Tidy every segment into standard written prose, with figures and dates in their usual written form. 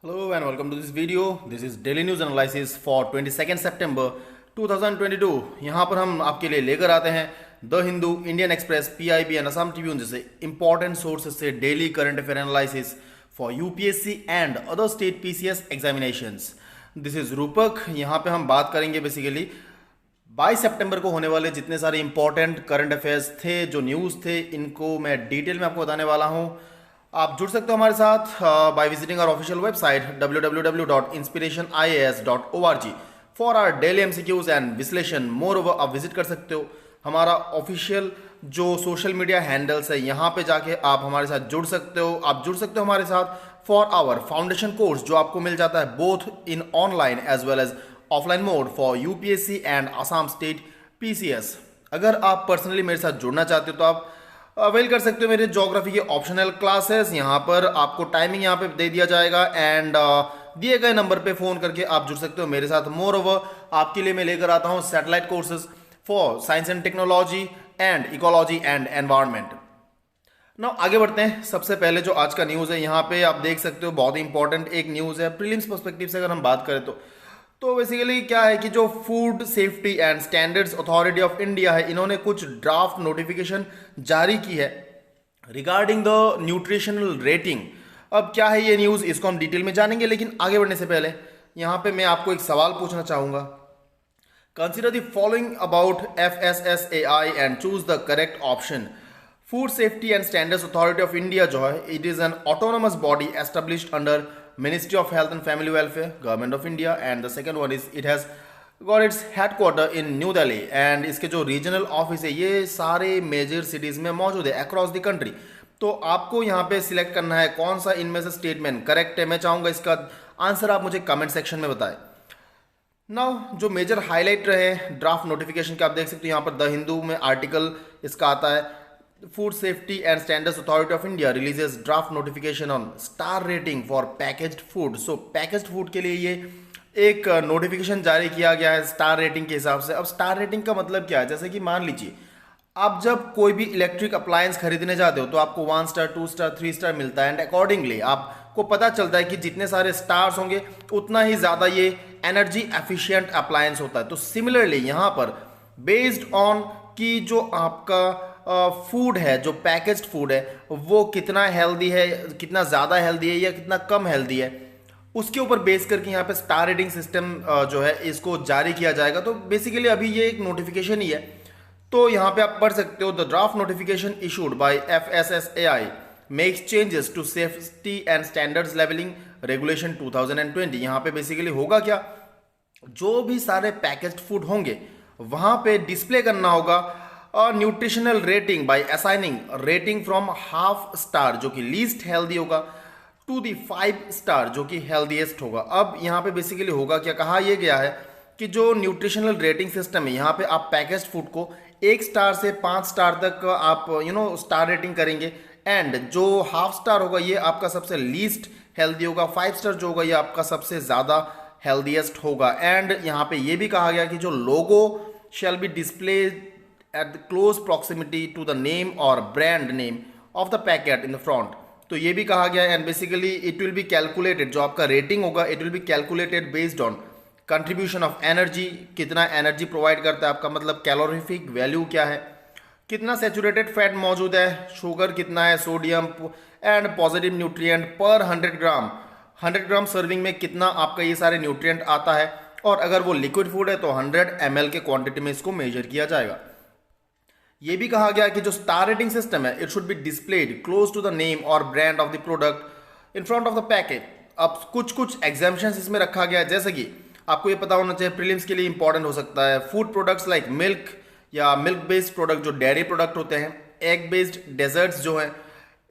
Hello and welcome to this video. This is daily news analysis for 22nd September 2022. यहाँ पर हम आपके लिए लेकर आते हैं the Hindu, Indian express, PIB and Assam Tribune जैसे इंपॉर्टेंट सोर्सेज से daily current affair analysis for UPSC and other state PCS examinations. This is रूपक. यहाँ पे हम बात करेंगे बेसिकली 22 सितंबर को होने वाले जितने सारे इंपॉर्टेंट करंट अफेयर्स थे, जो न्यूज़ थे, इनको मैं डिटेल में आपको बताने वाला हूँ. आप जुड़ सकते हो हमारे साथ by visiting our official website www.inspirationias.org for our daily MCQs and विश्लेषण. मोर ओवर आप विजिट कर सकते हो हमारा ऑफिशियल जो सोशल मीडिया हैंडल्स है, यहाँ पे जाके आप हमारे साथ जुड़ सकते हो. आप जुड़ सकते हो हमारे साथ फॉर आवर फाउंडेशन कोर्स जो आपको मिल जाता है both in online as well as offline mode for UPSC and Assam state PCS. अगर आप पर्सनली मेरे साथ जुड़ना चाहते हो तो आप अवेल कर सकते हो मेरे ज्योग्राफी के ऑप्शनल क्लासेस. यहाँ पर आपको टाइमिंग यहाँ पे दे दिया जाएगा एंड दिए गए नंबर पे फोन करके आप जुड़ सकते हो मेरे साथ. मोर ओवर आपके लिए मैं लेकर आता हूँ satellite courses for science and technology and ecology and environment. ना आगे बढ़ते हैं. सबसे पहले जो आज का न्यूज़ है यहाँ पे आप देख सकते हो, बहुत ही इंपॉर्टेंट एक न्यूज़ है. प्रीलिम्स पर्सपेक्टिव से अगर हम बात करें तो बेसिकली क्या है कि जो food safety and standards authority of India है, इन्होंने कुछ ड्राफ्ट नोटिफिकेशन जारी की है रिगार्डिंग द न्यूट्रिशनल रेटिंग. अब क्या है ये न्यूज़, इसको हम डिटेल में जानेंगे, लेकिन आगे बढ़ने से पहले यहाँ पे मैं आपको एक सवाल पूछना चाहूँगा. Consider the following about FSSAI and choose the correct option. Food safety and standards authority of India जो है, it is an autonomous body established under Ministry of Health and Family Welfare, Government of India, and the second one is it has got its headquarter in New Delhi and इसके जो regional office है ये सारे major cities में मौजूद है across the country. तो आपको यहाँ पे सिलेक्ट करना है कौन सा इनमें से स्टेटमेंट करेक्ट है. मैं चाहूँगा इसका आंसर आप मुझे कमेंट सेक्शन में बताएं. नाउ जो मेजर हाईलाइट रहे ड्राफ्ट नोटिफिकेशन के आप देख सकते हो यहाँ पर द हिंदू में आर्टिकल इसका आता है. Food Safety and Standards Authority of India releases draft notification on star rating for packaged food. So packaged food के लिए ये एक नोटिफिकेशन जारी किया गया है स्टार रेटिंग के हिसाब से. अब स्टार रेटिंग का मतलब क्या है, जैसे कि मान लीजिए आप जब कोई भी इलेक्ट्रिक अप्लायंस खरीदने जाते हो तो आपको 1 स्टार 2 स्टार 3 स्टार मिलता है एंड अकॉर्डिंगली आपको पता चलता है कि जितने सारे स्टार्स होंगे उतना ही ज़्यादा ये एनर्जी एफिशिएंट अप्लायंस होता है. तो सिमिलरली यहाँ पर बेस्ड ऑन कि जो आपका फूड है, जो पैकेज्ड फूड है, वो कितना हेल्दी है, कितना ज़्यादा हेल्दी है या कितना कम हेल्दी है, उसके ऊपर बेस करके यहाँ पे स्टार रेटिंग सिस्टम जो है इसको जारी किया जाएगा. तो बेसिकली अभी ये एक नोटिफिकेशन ही है. तो यहाँ पे आप पढ़ सकते हो the draft notification issued by FSSAI makes changes to safety and standards labelling regulation 2020. यहाँ पे बेसिकली होगा क्या, जो भी सारे पैकेज्ड फूड होंगे वहाँ पे डिस्प्ले करना होगा nutritional rating by assigning rating from half star जो कि लीस्ट हेल्दी होगा टू दी 5 स्टार जो कि हेल्दीएस्ट होगा. अब यहाँ पे बेसिकली होगा क्या, कहा यह गया है कि जो न्यूट्रिशनल रेटिंग सिस्टम है यहाँ पे आप पैकेज्ड फूड को 1 स्टार से 5 स्टार तक आप स्टार रेटिंग करेंगे एंड जो हाफ स्टार होगा ये आपका सबसे लीस्ट हेल्दी होगा, 5 स्टार जो होगा ये आपका सबसे ज़्यादा हेल्दीएस्ट होगा. एंड यहाँ पे ये भी कहा गया कि जो logo shall be display at the close proximity to the name or brand name of the packet in the front. तो ये भी कहा गया and basically it will be calculated, जो आपका रेटिंग होगा it will be calculated based on contribution of energy, कितना energy provide करता है आपका, मतलब कैलोरीफिक वैल्यू क्या है, कितना सेचुरेटेड फैट मौजूद है, शुगर कितना है, सोडियम एंड पॉजिटिव न्यूट्रिएंट पर 100 ग्राम सर्विंग में कितना आपका ये सारे न्यूट्रिएंट आता है. और अगर वो लिक्विड फूड है तो 100 ml के क्वांटिटी में इसको मेजर किया जाएगा. ये भी कहा गया कि जो स्टार रेटिंग सिस्टम है it should be displayed close to the name और brand of the product in front of the packet. अब कुछ एग्जाम्पशंस इसमें रखा गया है, जैसे कि आपको ये पता होना चाहिए प्रीलिम्स के लिए इंपॉर्टेंट हो सकता है. फूड प्रोडक्ट्स लाइक मिल्क या मिल्क बेस्ड प्रोडक्ट जो डेयरी प्रोडक्ट होते हैं, एग बेस्ड डेजर्ट्स जो हैं,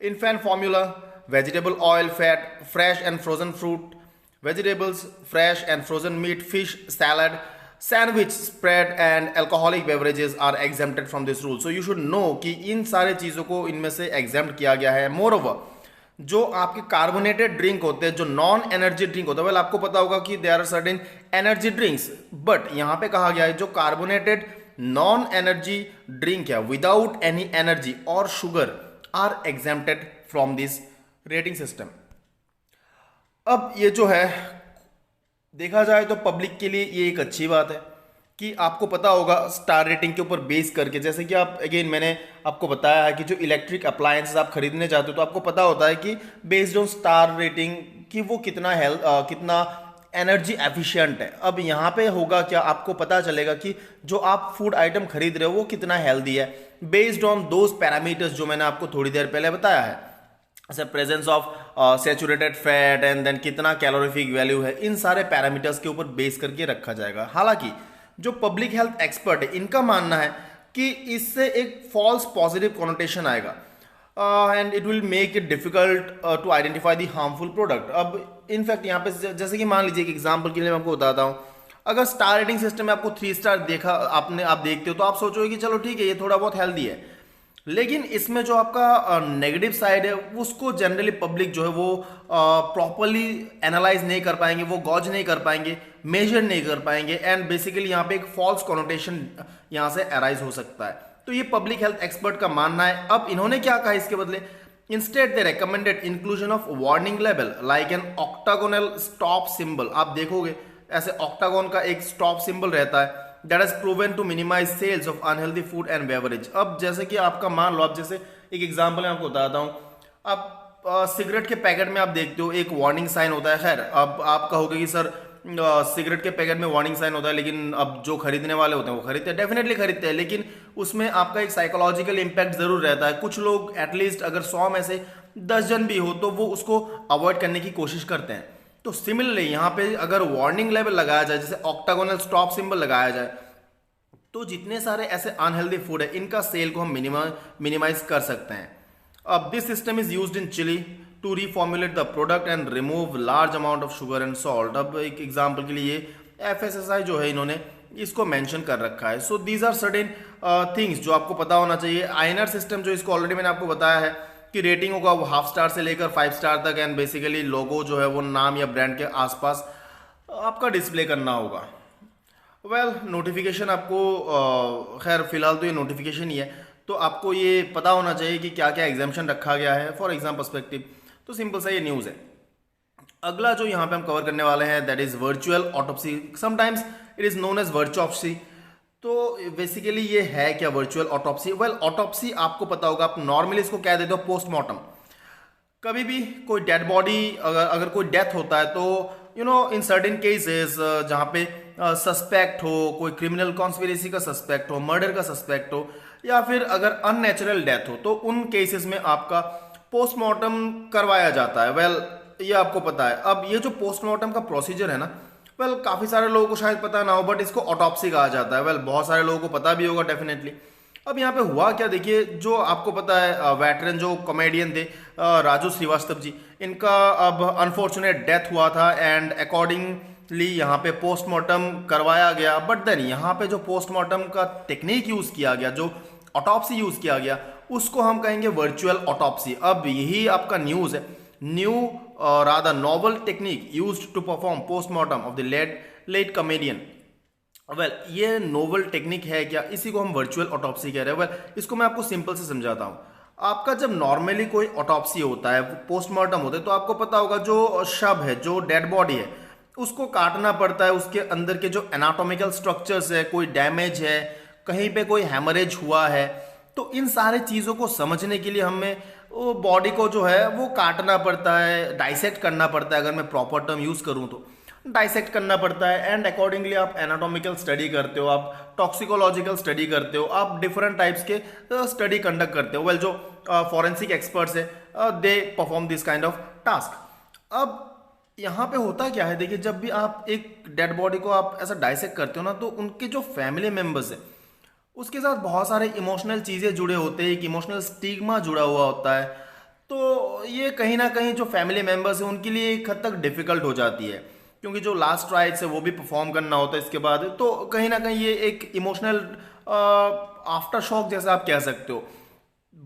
infant formula, vegetable oil, fat, fresh and frozen fruit, vegetables, fresh and frozen meat, fish, salad, sandwich, spread and alcoholic beverages are exempted from this rule. So you should know कि इन सारे चीज़ों को इनमें से exempt किया गया है. मोर ओवर जो आपके कार्बोनेटेड ड्रिंक होते हैं, जो नॉन एनर्जी ड्रिंक होता है, वेल आपको पता होगा कि there are certain energy drinks, but यहाँ पे कहा गया है जो कार्बोनेटेड नॉन एनर्जी ड्रिंक है विदाउट एनी एनर्जी और sugar are exempted from this rating system. अब ये जो है देखा जाए तो पब्लिक के लिए ये एक अच्छी बात है कि आपको पता होगा स्टार रेटिंग के ऊपर बेस करके, जैसे कि आप अगेन मैंने आपको बताया है कि जो इलेक्ट्रिक अप्लायंसेस आप खरीदने जाते हो तो आपको पता होता है कि बेस्ड ऑन स्टार रेटिंग कि वो कितना कितना एनर्जी एफिशिएंट है। अब यहाँ पे होगा क्या, आपको पता चलेगा कि जो आप फूड आइटम खरीद रहे हो वो कितना हेल्दी है बेस्ड ऑन दोज पैरामीटर्स जो मैंने आपको थोड़ी देर पहले बताया है, जैसे presence of saturated fat and then कितना कैलोरीफिक वैल्यू है, इन सारे पैरामीटर्स के ऊपर बेस करके रखा जाएगा। हालांकि जो पब्लिक हेल्थ एक्सपर्ट है इनका मानना है कि इससे एक फॉल्स पॉजिटिव कॉनोटेशन आएगा and it will make it difficult to identify the harmful product. अब इनफैक्ट यहाँ पे जैसे कि मान लीजिए एक एग्जांपल के लिए मैं आपको बताता हूँ, अगर स्टार रेटिंग सिस्टम में आपको 3 स्टार देखा आप देखते हो तो आप सोचोगे कि चलो ठीक है ये थोड़ा बहुत हेल्दी है, लेकिन इसमें जो आपका नेगेटिव साइड है उसको जनरली पब्लिक जो है वो प्रॉपरली एनालाइज नहीं कर पाएंगे, वो गॉज नहीं कर पाएंगे, मेजर नहीं कर पाएंगे एंड बेसिकली यहाँ पे एक फॉल्स कॉनोटेशन यहाँ से अराइज हो सकता है। तो ये पब्लिक हेल्थ एक्सपर्ट का मानना है। अब इन्होंने क्या कहा इसके बदले, instead they recommended inclusion of warning level like an octagonal stop symbol. आप देखोगे ऐसे ऑक्टागोन का एक स्टॉप सिंबल रहता है that has proven to minimize sales of unhealthy food and beverage। अब जैसे कि आपका मान लो, आप जैसे एक एग्जांपल मैं आपको बताता हूँ, आप सिगरेट के पैकेट में आप देखते हो एक वार्निंग साइन होता है। खैर अब आप कहोगे कि सर सिगरेट के पैकेट में वार्निंग साइन होता है, लेकिन अब जो खरीदने वाले होते हैं वो खरीदते हैं, डेफिनेटली खरीदते हैं, लेकिन उसमें आपका एक साइकोलॉजिकल इम्पैक्ट जरूर रहता है। कुछ लोग एटलीस्ट अगर 100 में से 10 जन भी हो तो वो उसको अवॉइड करने की कोशिश करते हैं। तो सिमिलरली यहाँ पे अगर वार्निंग लेवल लगाया जाए, जैसे ऑक्टागोनल स्टॉप सिंबल लगाया जाए, तो जितने सारे ऐसे अनहेल्दी फूड है इनका सेल को हम मिनिमाइज कर सकते हैं। अब this system is used in Chile to reformulate the product and remove large amount of sugar and salt. अब एक एग्जांपल के लिए FSSAI जो है इन्होंने इसको मेंशन कर रखा है। So these are certain things जो आपको पता होना चाहिए। आईएनआर सिस्टम जो इसको ऑलरेडी मैंने आपको बताया है कि रेटिंग होगा वो 1/2 स्टार से लेकर 5 स्टार तक एंड बेसिकली लोगो जो है वो नाम या ब्रांड के आसपास आपका डिस्प्ले करना होगा। नोटिफिकेशन आपको खैर फिलहाल तो ये नोटिफिकेशन ही है, तो आपको ये पता होना चाहिए कि क्या क्या एग्जाम्पशन रखा गया है फॉर एग्जाम पर्सपेक्टिव। तो सिंपल सा ये न्यूज़ है। अगला जो यहाँ पे हम कवर करने वाले हैं that is virtual autopsy, sometimes it is known as virtopsy. तो बेसिकली ये है क्या वर्चुअल ऑटोप्सी? ऑटोप्सी आपको पता होगा, आप नॉर्मली इसको कह देते हो पोस्टमार्टम। कभी भी कोई डेड बॉडी अगर कोई डेथ होता है तो इन सर्टेन केसेस जहाँ पे सस्पेक्ट हो, कोई क्रिमिनल कॉन्स्पिरेसी का सस्पेक्ट हो, मर्डर का सस्पेक्ट हो, या फिर अगर अननेचुरल डेथ हो, तो उन केसेस में आपका पोस्टमार्टम करवाया जाता है। ये आपको पता है। अब ये जो पोस्टमार्टम का प्रोसीजर है ना, काफ़ी सारे लोगों को शायद पता ना हो, बट इसको ऑटोप्सी कहा जाता है। बहुत सारे लोगों को पता भी होगा डेफिनेटली। अब यहाँ पे हुआ क्या, देखिए, जो आपको पता है वेटरन जो कॉमेडियन थे राजू श्रीवास्तव जी, इनका अब अनफॉर्चुनेट डेथ हुआ था एंड अकॉर्डिंगली यहाँ पे पोस्टमार्टम करवाया गया। बट देन यहाँ पे जो पोस्टमार्टम का टेक्निक यूज़ किया गया, जो ऑटोप्सी यूज़ किया गया, उसको हम कहेंगे वर्चुअल ऑटोप्सी। अब यही आपका न्यूज़ है, new rather novel technique used to perform postmortem of the late comedian. ये नोवल टेक्निक है क्या, इसी को हम वर्चुअल ऑटोप्सी कह रहे हैं। इसको मैं आपको सिंपल से समझाता हूँ। आपका जब नॉर्मली कोई ऑटोप्सी होता है, पोस्टमार्टम होता है, तो आपको पता होगा जो शव है, जो डेड बॉडी है, उसको काटना पड़ता है। उसके अंदर के जो एनाटॉमिकल स्ट्रक्चर्स है, कोई डैमेज है, कहीं पे कोई हेमरेज हुआ है, तो इन सारे चीज़ों को समझने के लिए हमें वो बॉडी को जो है वो काटना पड़ता है, डाइसेक्ट करना पड़ता है। अगर मैं प्रॉपर टर्म यूज़ करूँ तो डाइसेक्ट करना पड़ता है एंड अकॉर्डिंगली आप एनाटॉमिकल स्टडी करते हो, आप टॉक्सिकोलॉजिकल स्टडी करते हो, आप डिफरेंट टाइप्स के स्टडी कंडक्ट करते हो। जो फॉरेंसिक एक्सपर्ट्स है they perform this kind of task. अब यहाँ पे होता क्या है, देखिए, जब भी आप एक डेड बॉडी को आप ऐसा डाइसेक्ट करते हो ना, तो उनके जो फैमिली मेम्बर्स है उसके साथ बहुत सारे इमोशनल चीज़ें जुड़े होते हैं, एक इमोशनल स्टिग्मा जुड़ा हुआ होता है। तो ये कहीं ना कहीं जो फैमिली मेम्बर्स हैं उनके लिए एक हद तक डिफ़िकल्ट हो जाती है, क्योंकि जो लास्ट राइट्स है वो भी परफॉर्म करना होता है इसके बाद। तो कहीं ना कहीं ये एक इमोशनल आफ्टर शॉक जैसा आप कह सकते हो।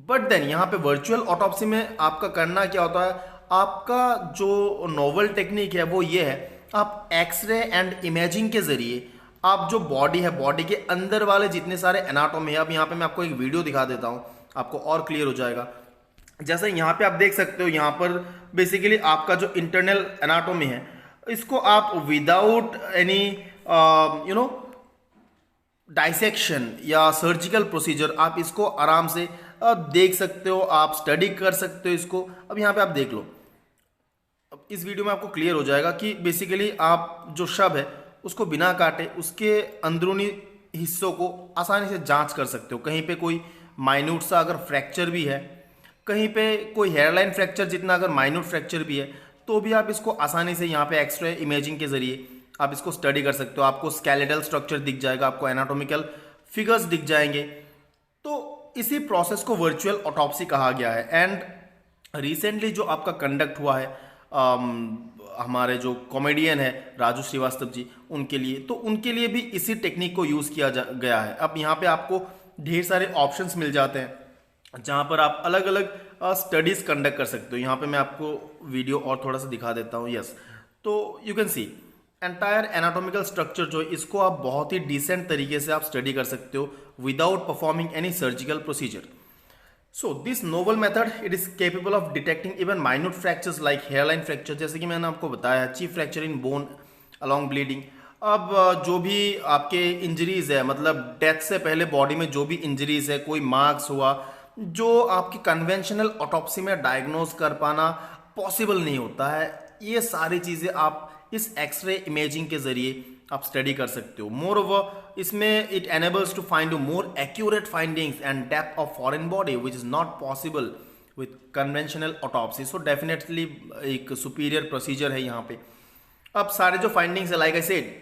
बट देन यहाँ पे वर्चुअल ऑटोप्सी में आपका करना क्या होता है, आपका जो नोवल टेक्निक है वो ये है, आप एक्सरे एंड इमेजिंग के ज़रिए आप जो बॉडी है, बॉडी के अंदर वाले जितने सारे एनाटॉमी है, अब यहाँ पे मैं आपको एक वीडियो दिखा देता हूँ, आपको और क्लियर हो जाएगा। जैसे यहाँ पे आप देख सकते हो, यहाँ पर बेसिकली आपका जो इंटरनल एनाटोमी है, इसको आप विदाउट एनी डाइसेक्शन या सर्जिकल प्रोसीजर आप इसको आराम से देख सकते हो, आप स्टडी कर सकते हो इसको। अब यहाँ पे आप देख लो, अब इस वीडियो में आपको क्लियर हो जाएगा कि बेसिकली आप जो शव है उसको बिना काटे उसके अंदरूनी हिस्सों को आसानी से जांच कर सकते हो। कहीं पे कोई माइन्यूट सा अगर फ्रैक्चर भी है, कहीं पे कोई हेयरलाइन फ्रैक्चर जितना अगर माइन्यूट फ्रैक्चर भी है, तो भी आप इसको आसानी से यहाँ पे एक्सरे इमेजिंग के जरिए आप इसको स्टडी कर सकते हो। आपको स्केलेटल स्ट्रक्चर दिख जाएगा, आपको एनाटॉमिकल फिगर्स दिख जाएंगे। तो इसी प्रोसेस को वर्चुअल ऑटोप्सी कहा गया है। एंड रिसेंटली जो आपका कंडक्ट हुआ है हमारे जो कॉमेडियन है राजू श्रीवास्तव जी, उनके लिए, तो उनके लिए भी इसी टेक्निक को यूज़ किया गया है। अब यहाँ पे आपको ढेर सारे ऑप्शंस मिल जाते हैं जहाँ पर आप अलग अलग स्टडीज कंडक्ट कर सकते हो। यहाँ पे मैं आपको वीडियो और थोड़ा सा दिखा देता हूँ। यस, तो you can see entire anatomical structure जो है इसको आप बहुत ही डिसेंट तरीके से आप स्टडी कर सकते हो without performing any surgical procedure. So this novel method it is capable of detecting even minute fractures like hairline fracture, जैसे कि मैंने आपको बताया, chief fracture in bone along bleeding। अब जो भी आपके इंजरीज है, मतलब डेथ से पहले बॉडी में जो भी इंजरीज है, कोई मार्क्स हुआ, जो आपकी कन्वेंशनल ऑटोप्सी में डायग्नोज कर पाना पॉसिबल नहीं होता है, ये सारी चीज़ें आप इस एक्सरे इमेजिंग के जरिए आप स्टडी कर सकते हो। मोर ओवर इसमें it enables to find more accurate findings and depth of foreign body which is not possible with conventional autopsy. So definitely एक सुपीरियर प्रोसीजर है यहाँ पे। अब सारे जो फाइंडिंग्स है, like I said,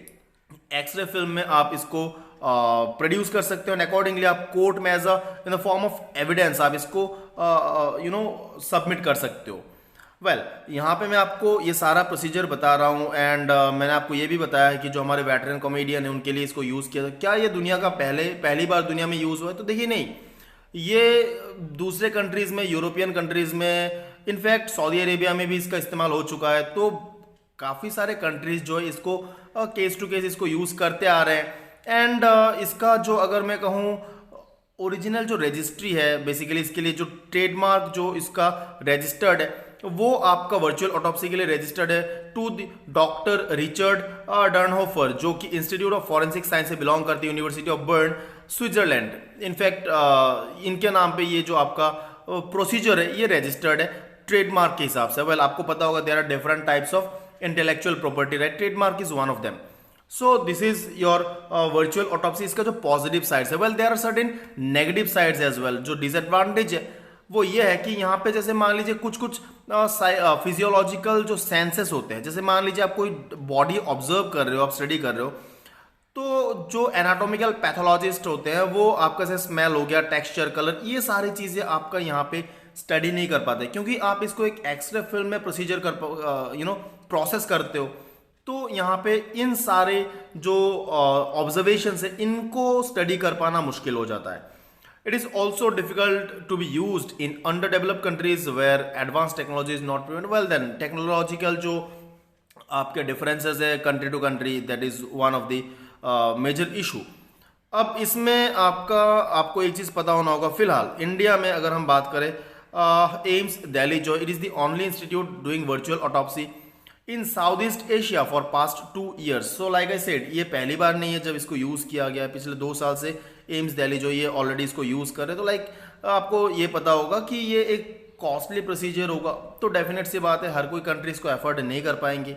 X-ray film में आप इसको प्रोड्यूस कर सकते हो एंड अकॉर्डिंगली आप कोर्ट में as a in the form of evidence आप इसको सबमिट कर सकते हो। वेल, यहाँ पे मैं आपको ये सारा प्रोसीजर बता रहा हूँ एंड मैंने आपको ये भी बताया है कि जो हमारे वेटरन कॉमेडियन है उनके लिए इसको यूज़ किया था। क्या ये दुनिया का पहली बार दुनिया में यूज़ हुआ है? तो देखिए नहीं, ये दूसरे कंट्रीज़ में, यूरोपियन कंट्रीज़ में, इनफैक्ट सऊदी अरेबिया में भी इसका इस्तेमाल हो चुका है। तो काफ़ी सारे कंट्रीज़ जो है इसको केस टू केस इसको यूज़ करते आ रहे हैं। एंड इसका जो अगर मैं कहूँ ओरिजिनल जो रजिस्ट्री है, बेसिकली इसके लिए जो ट्रेडमार्क जो इसका रजिस्टर्ड है, वो आपका वर्चुअल ऑटोप्सी के लिए रजिस्टर्ड है टू डॉक्टर रिचर्ड डर्नहोफर, जो कि इंस्टीट्यूट ऑफ फॉरेंसिक साइंस से बिलोंग करती है, university of burn, Switzerland. In fact इनके नाम पे ये जो आपका प्रोसीजर है ये रजिस्टर्ड है ट्रेडमार्क के हिसाब से। वेल, आपको पता होगा there are different types of intellectual property right, trademark is one of them. So this is your virtual autopsy. इसका जो पॉजिटिव साइड्स है, well there are certain negative sides as well. जो डिसएडवांटेज है वो ये है कि यहाँ पे जैसे मान लीजिए कुछ फिजियोलॉजिकल जो सेंसेस होते हैं, जैसे मान लीजिए आप कोई बॉडी ऑब्जर्व कर रहे हो, आप स्टडी कर रहे हो, तो जो एनाटॉमिकल पैथोलॉजिस्ट होते हैं वो आपका जैसे स्मेल हो गया, टेक्सचर, कलर, ये सारी चीज़ें आपका यहाँ पे स्टडी नहीं कर पाते, क्योंकि आप इसको एक एक्सरे फिल्म में प्रोसीजर कर प्रोसेस करते हो। तो यहाँ पे इन सारे जो ऑब्जर्वेशन है इनको स्टडी कर पाना मुश्किल हो जाता है। It is also difficult to be used in underdeveloped countries where advanced technology is not present. Well then, technological जो आपके differences है country to country, that is one of the major issue. अब इसमें आपको एक चीज़ पता होना होगा, फिलहाल इंडिया में अगर हम बात करें, एम्स दिल्ली जो it is the only institute doing virtual autopsy in south east Asia for past 2 years। So like I said, ये पहली बार नहीं है जब इसको यूज़ किया गया, पिछले 2 साल से एम्स दिल्ली जो ये ऑलरेडी इसको यूज़ कर रहे हैं। तो लाइक आपको ये पता होगा कि ये एक कॉस्टली प्रोसीजर होगा, तो डेफिनेट सी बात है हर कोई कंट्री इसको एफर्ड नहीं कर पाएंगे।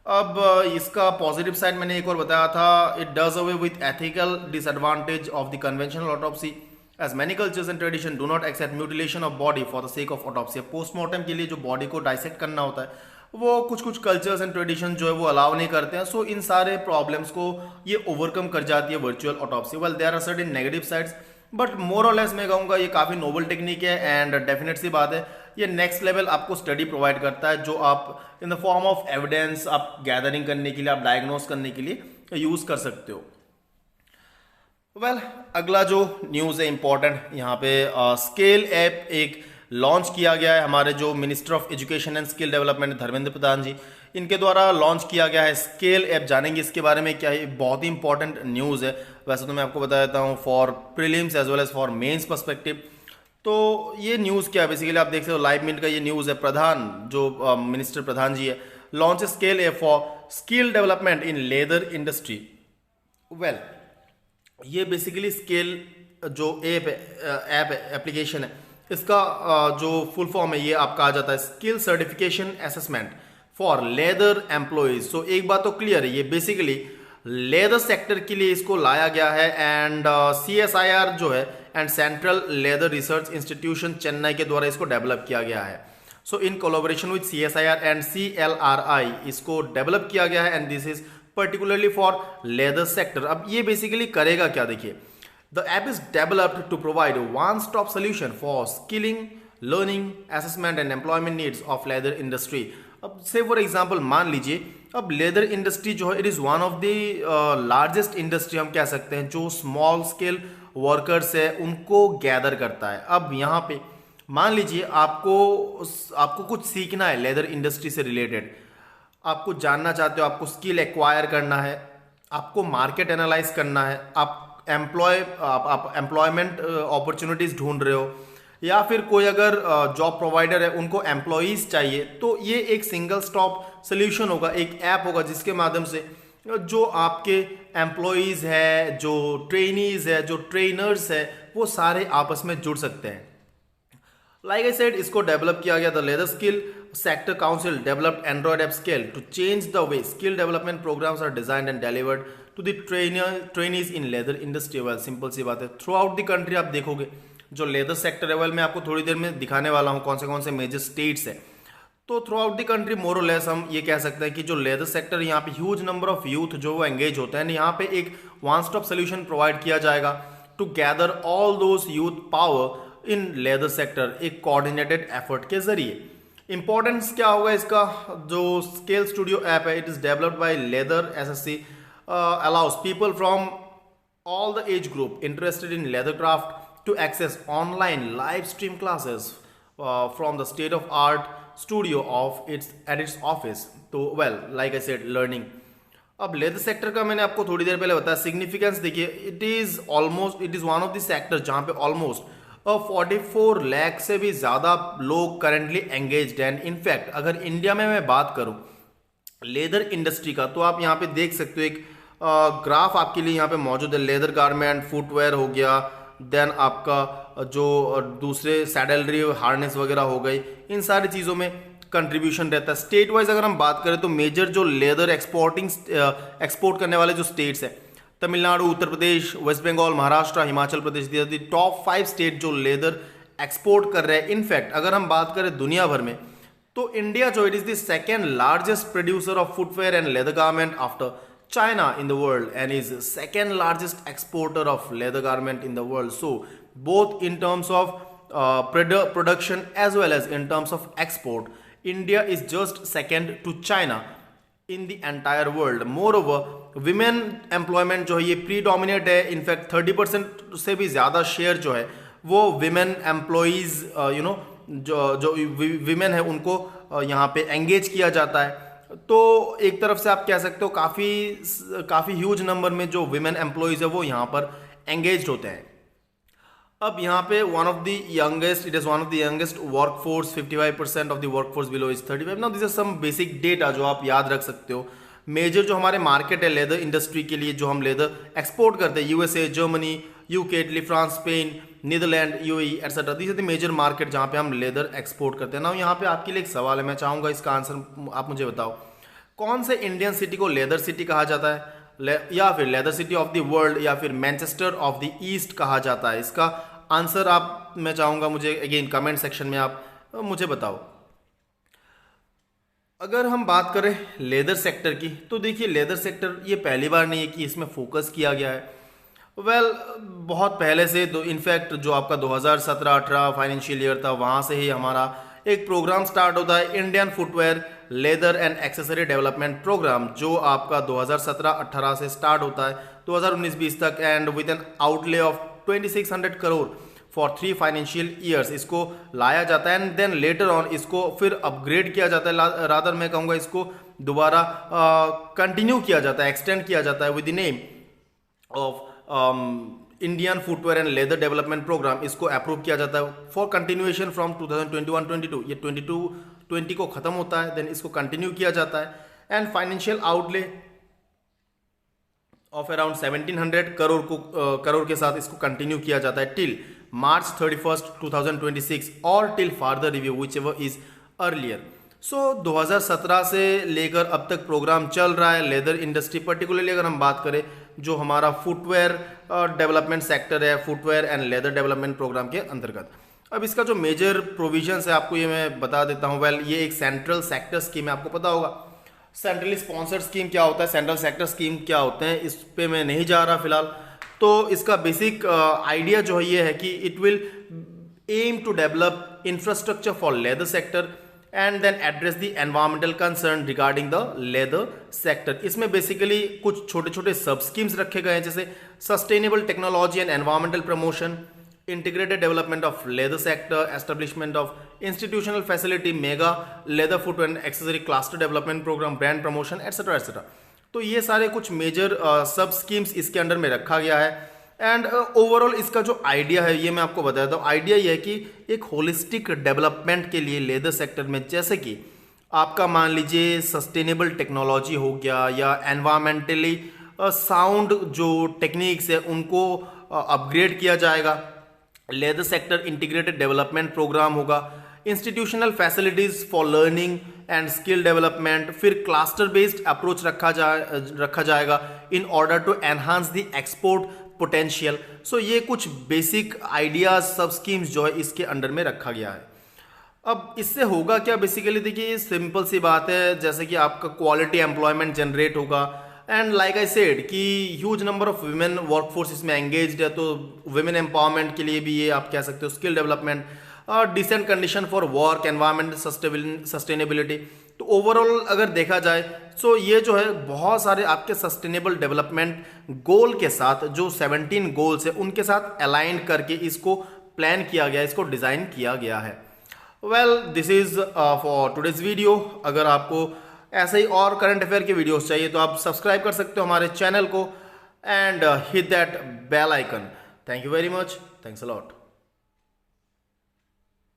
अब इसका पॉजिटिव साइड मैंने एक और बताया था, it does away with ethical disadvantage of the conventional autopsy as many cultures and tradition do not accept mutilation of body for the sake of autopsy. Postmortem के लिए जो बॉडी को डाइसेक्ट करना होता है वो कुछ कल्चर्स एंड ट्रेडिशन जो है वो अलाउ नहीं करते हैं। सो इन सारे प्रॉब्लम्स को ये ओवरकम कर जाती है virtual autopsy. Well, there are certain negative sides, but more और लेस मैं कहूँगा ये काफ़ी नोबल टेक्निक है एंड डेफिनेट सी बात है ये नेक्स्ट लेवल आपको स्टडी प्रोवाइड करता है, जो आप in the form of evidence आप गैदरिंग करने के लिए, आप डायग्नोस करने के लिए यूज़ कर सकते हो। वेल, अगला जो न्यूज़ है इंपॉर्टेंट, यहाँ पे स्केल ऐप एक लॉन्च किया गया है। हमारे जो minister of education and skill development Dharmendra Pradhan ji, इनके द्वारा लॉन्च किया गया है स्केल ऐप। जानेंगे इसके बारे में क्या है, बहुत ही इंपॉर्टेंट न्यूज़ है। वैसे तो मैं आपको बता देता हूँ for prelims as well as for mains perspective. तो ये न्यूज़ क्या है, बेसिकली आप देख सकते हो लाइव मिनट का ये न्यूज़ है। प्रधान जो मिनिस्टर प्रधान जी है, launch scale A for skill development in leather industry. Well, ये बेसिकली स्केल जो ऐप एप्लीकेशन है, इसका जो फुल फॉर्म है ये आपका आ जाता है skill certification assessment for leather employees. So एक बात तो क्लियर है, ये बेसिकली लेदर सेक्टर के लिए इसको लाया गया है। एंड CSIR जो है and central leather research institution Chennai के द्वारा इसको डेवलप किया गया है। So in collaboration with CSIR and CLRI इसको डेवलप किया गया है and this is particularly for leather sector. अब ये बेसिकली करेगा क्या, देखिए, the app is developed to provide one stop solution for skilling, learning, assessment and employment needs of leather industry. अब से फॉर एग्जांपल मान लीजिए, अब लेदर इंडस्ट्री जो है it is one of the largest industry हम कह सकते हैं, जो स्मॉल स्केल वर्कर्स है उनको गैदर करता है। अब यहाँ पे मान लीजिए आपको कुछ सीखना है लेदर इंडस्ट्री से रिलेटेड, आप कुछ जानना चाहते हो, आपको स्किल एक्वायर करना है, आपको मार्केट एनालाइज करना है, आप एम्प्लॉयमेंट अपॉर्चुनिटीज ढूंढ रहे हो, या फिर कोई अगर जॉब प्रोवाइडर है उनको एम्प्लॉयज़ चाहिए, तो ये एक सिंगल स्टॉप सोल्यूशन होगा, एक ऐप होगा जिसके माध्यम से जो आपके एम्प्लॉयज़ है, जो ट्रेनीज़ है, जो ट्रेनर्स है, वो सारे आपस में जुड़ सकते हैं। लाइक आई सेड, इसको डेवलप किया गया। The leather skill sector council developed Android app scale to change the way skill development programmes are designed and delivered to the trainees in leather industry. Well, simple सी बात है, through out the country आप देखोगे जो leather sector है, well मैं आपको थोड़ी देर में दिखाने वाला हूँ कौन से मेजर स्टेट्स है। तो through out the country more और लेस हम ये कह सकते हैं कि जो लेदर सेक्टर, यहाँ पे ह्यूज नंबर ऑफ यूथ जो वो एंगेज होते हैं, यहाँ पे एक वन स्टॉप सोल्यूशन प्रोवाइड किया जाएगा to gather all those youth power in leather sector, एक कोऑर्डिनेटेड एफर्ट के जरिए। इंपॉर्टेंस क्या होगा इसका, जो स्केल स्टूडियो ऐप है, it is developed by leather SSC, allows people from all the age group interested in leather craft to access online live stream classes from the state of art studio at its office. तो well, like I said, learning. अब leather sector का मैंने आपको थोड़ी देर पहले बताया significance. देखिए, it is one of the sector जहां पे ऑलमोस्ट 44 लाख से भी ज़्यादा लोग करेंटली एंगेज्ड हैं। इनफैक्ट अगर इंडिया में मैं बात करूं लेदर इंडस्ट्री का, तो आप यहाँ पे देख सकते हो एक ग्राफ आपके लिए यहाँ पे मौजूद है। लेदर गारमेंट, फुटवेयर हो गया, देन आपका जो दूसरे सैडलरी, हार्नेस वगैरह हो गई, इन सारी चीज़ों में कंट्रीब्यूशन रहता है। स्टेट वाइज अगर हम बात करें तो मेजर जो लेदर एक्सपोर्ट करने वाले जो स्टेट्स हैं, Tamil Nadu, Uttar Pradesh, waste Bengal, Maharashtra, Himachal Pradesh, top 5 state जो लेदर एक्सपोर्ट कर रहे हैं। इनफैक्ट अगर हम बात करें दुनिया भर में, तो इंडिया जो it is the second largest producer of footwear and leather garment after China in the world, and is second largest exporter of leather garment in the world. So both in terms of production as well as in terms of export, India is just second to China in the entire world. Moreover, women employment जो है ये predominate है। In fact 30% से भी ज़्यादा share जो है वो women employees जो women है उनको यहाँ पे engage किया जाता है। तो एक तरफ से आप कह सकते हो काफ़ी ह्यूज नंबर में जो विमेन एम्प्लॉयज़ है वो यहाँ पर एंगेज्ड होते हैं। अब यहाँ पे it is one of the youngest workforce, 55% of the workforce below is 35। Now this is some basic data जो आप याद रख सकते हो। मेजर जो हमारे मार्केट है लेदर इंडस्ट्री के लिए, जो हम लेदर एक्सपोर्ट करते हैं, USA, Germany, UK, Italy, France, Spain, Netherland, UAE etcetera, this is the major market जहाँ पे हम लेदर एक्सपोर्ट करते हैं। ना यहाँ पे आपके लिए एक सवाल है, मैं चाहूँगा इसका आंसर आप मुझे बताओ, कौन से इंडियन सिटी को लेदर सिटी कहा जाता है, या फिर leather city of the world, या फिर मैनचेस्टर ऑफ द ईस्ट कहा जाता है? इसका आंसर मैं चाहूँगा मुझे अगेन कमेंट सेक्शन में आप मुझे बताओ। अगर हम बात करें लेदर सेक्टर की, तो देखिए लेदर सेक्टर ये पहली बार नहीं है कि इसमें फोकस किया गया है। बहुत पहले से, तो इनफैक्ट जो आपका 2017-18 फाइनेंशियल ईयर था, वहाँ से ही हमारा एक प्रोग्राम स्टार्ट होता है, Indian footwear leather and accessory development program, जो आपका 2017-18 से स्टार्ट होता है 2019-20 तक, and with an outlay of 2600 crore for 3 financial years इसको लाया जाता है। एंड देन लेटर ऑन इसको फिर अपग्रेड किया जाता है, रादर मैं कहूँगा इसको दोबारा कंटिन्यू किया जाता है, एक्सटेंड किया जाता है with the name of Indian footwear and leather development program, इसको अप्रूव किया जाता है फॉर कंटिन्यूएशन फ्रॉम 2021-22। ये 20 को खत्म होता है, देन इसको कंटिन्यू किया जाता है। And financial outlay of around 1700 crore के साथ इसको कंटिन्यू किया जाता है टिल March 31st 2026 और till further review whichever is earlier. So 2017 से लेकर अब तक प्रोग्राम चल रहा है लेदर इंडस्ट्री, पर्टिकुलरली अगर हम बात करें जो हमारा फुटवेयर डेवलपमेंट सेक्टर है, footwear and leather development program के अंतर्गत। अब इसका जो मेजर प्रोविजंस है आपको ये मैं बता देता हूँ। वेल, ये एक सेंट्रल सेक्टर स्कीम है, आपको पता होगा सेंट्रली स्पॉन्सर्ड स्कीम क्या होता है, सेंट्रल सेक्टर स्कीम क्या होते हैं, इस पे मैं नहीं जा रहा फिलहाल। तो इसका बेसिक आइडिया जो है ये है कि it will aim to develop infrastructure for leather sector and then address the environmental concern regarding the leather sector. इसमें बेसिकली कुछ छोटे छोटे सब स्कीम्स रखे गए हैं, जैसे sustainable technology and environmental promotion, integrated development of leather sector, establishment of institutional facility, mega leather foot and accessory cluster development program, brand promotion, etc etc। तो ये सारे कुछ मेजर सब स्कीम्स इसके अंडर में रखा गया है। एंड ओवरऑल इसका जो आइडिया है ये मैं आपको बताता हूँ। आइडिया ये है कि एक होलिस्टिक डेवलपमेंट के लिए लेदर सेक्टर में, जैसे कि आपका मान लीजिए सस्टेनेबल टेक्नोलॉजी हो गया या एनवायरमेंटली साउंड जो टेक्निक्स है उनको अपग्रेड किया जाएगा, leather sector integrated development programme होगा, institutional facilities for learning and skill development, फिर क्लस्टर बेस्ड अप्रोच रखा जाएगा in order to enhance the export potential. So ये कुछ बेसिक आइडियाज सब स्कीम्स जो है इसके अंडर में रखा गया है। अब इससे होगा क्या, बेसिकली देखिए सिंपल सी बात है, जैसे कि आपका क्वालिटी एम्प्लॉयमेंट जनरेट होगा एंड लाइक आई सेड कि huge number of women workforce इसमें एंगेज्ड है, तो वुमेन एम्पावरमेंट के लिए भी ये आप कह सकते हो, skill development, decent condition for work, environment sustainability. तो ओवरऑल अगर देखा जाए तो ये जो है बहुत सारे आपके सस्टेनेबल डेवलपमेंट गोल के साथ, जो 17 गोल्स है उनके साथ अलाइन करके इसको प्लान किया गया, इसको डिज़ाइन किया गया है। Well, this is for today's video. अगर आपको ऐसे ही और करंट अफेयर के वीडियोस चाहिए तो आप सब्सक्राइब कर सकते हो हमारे चैनल को and hit that bell icon. Thank you very much, thanks a lot.